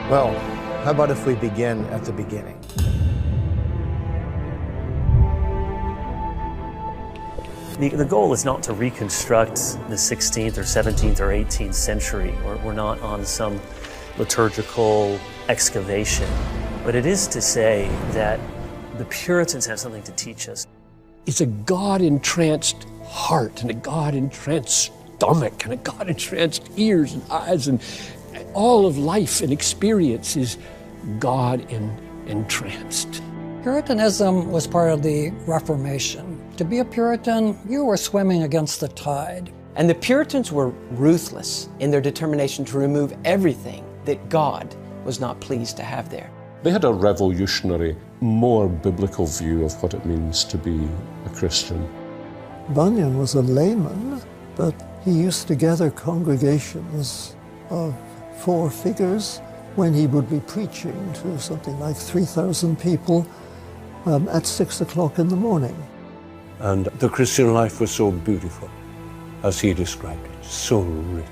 Well, how about if we begin at the beginning? The goal is not to reconstruct the 16th or 17th or 18th century. We're not on some liturgical excavation, but it is to say that the Puritans have something to teach us. It's a God-entranced heart and a God-entranced stomach and a God-entranced ears and eyes, and all of life and experience is God-entranced. Puritanism was part of the Reformation. To be a Puritan, you were swimming against the tide. And the Puritans were ruthless in their determination to remove everything that God was not pleased to have there. They had a revolutionary, more biblical view of what it means to be a Christian. Bunyan was a layman, but he used to gather congregations of 4 figures when he would be preaching to something like 3,000 people at 6 o'clock in the morning. And the Christian life was so beautiful, as he described it, so rich.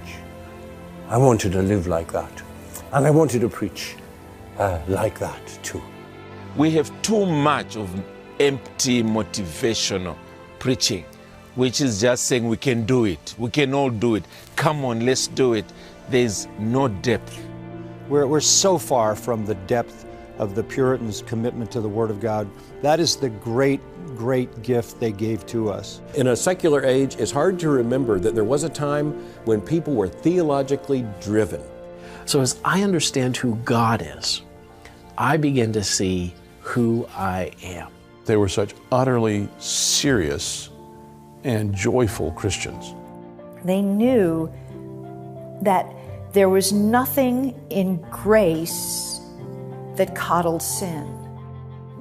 I wanted to live like that, and I wanted to preach like that too. We have too much of empty motivational preaching, which is just saying we can do it, we can all do it, come on, let's do it. There's no depth. We're so far from the depth of the Puritans' commitment to the Word of God. That is the great gift they gave to us. In a secular age, it's hard to remember that there was a time when people were theologically driven. So as I understand who God is, I begin to see who I am. They were such utterly serious and joyful Christians. They knew that there was nothing in grace that coddled sin.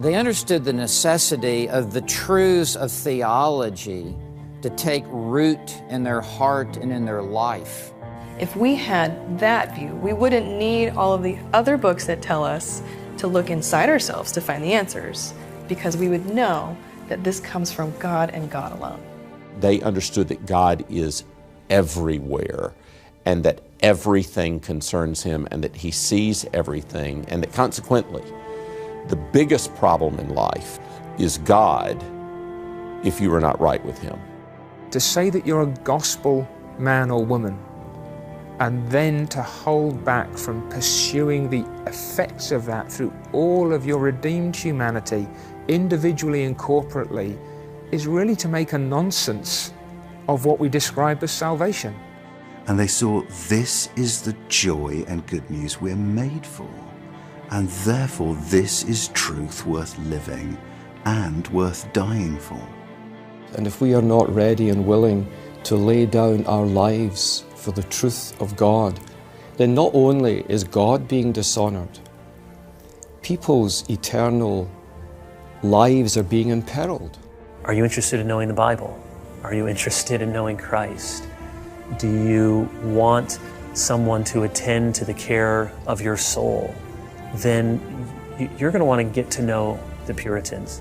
They understood the necessity of the truths of theology to take root in their heart and in their life. If we had that view, we wouldn't need all of the other books that tell us to look inside ourselves to find the answers, because we would know that this comes from God and God alone. They understood that God is everywhere and that everything concerns Him and that He sees everything, and that consequently the biggest problem in life is God if you are not right with Him. To say that you're a gospel man or woman and then to hold back from pursuing the effects of that through all of your redeemed humanity, individually and corporately, is really to make a nonsense of what we describe as salvation. And they saw this is the joy and good news we're made for, and therefore this is truth worth living and worth dying for. And if we are not ready and willing to lay down our lives for the truth of God, then not only is God being dishonored, people's eternal lives are being imperiled. Are you interested in knowing the Bible? Are you interested in knowing Christ? Do you want someone to attend to the care of your soul? Then you're going to want to get to know the Puritans.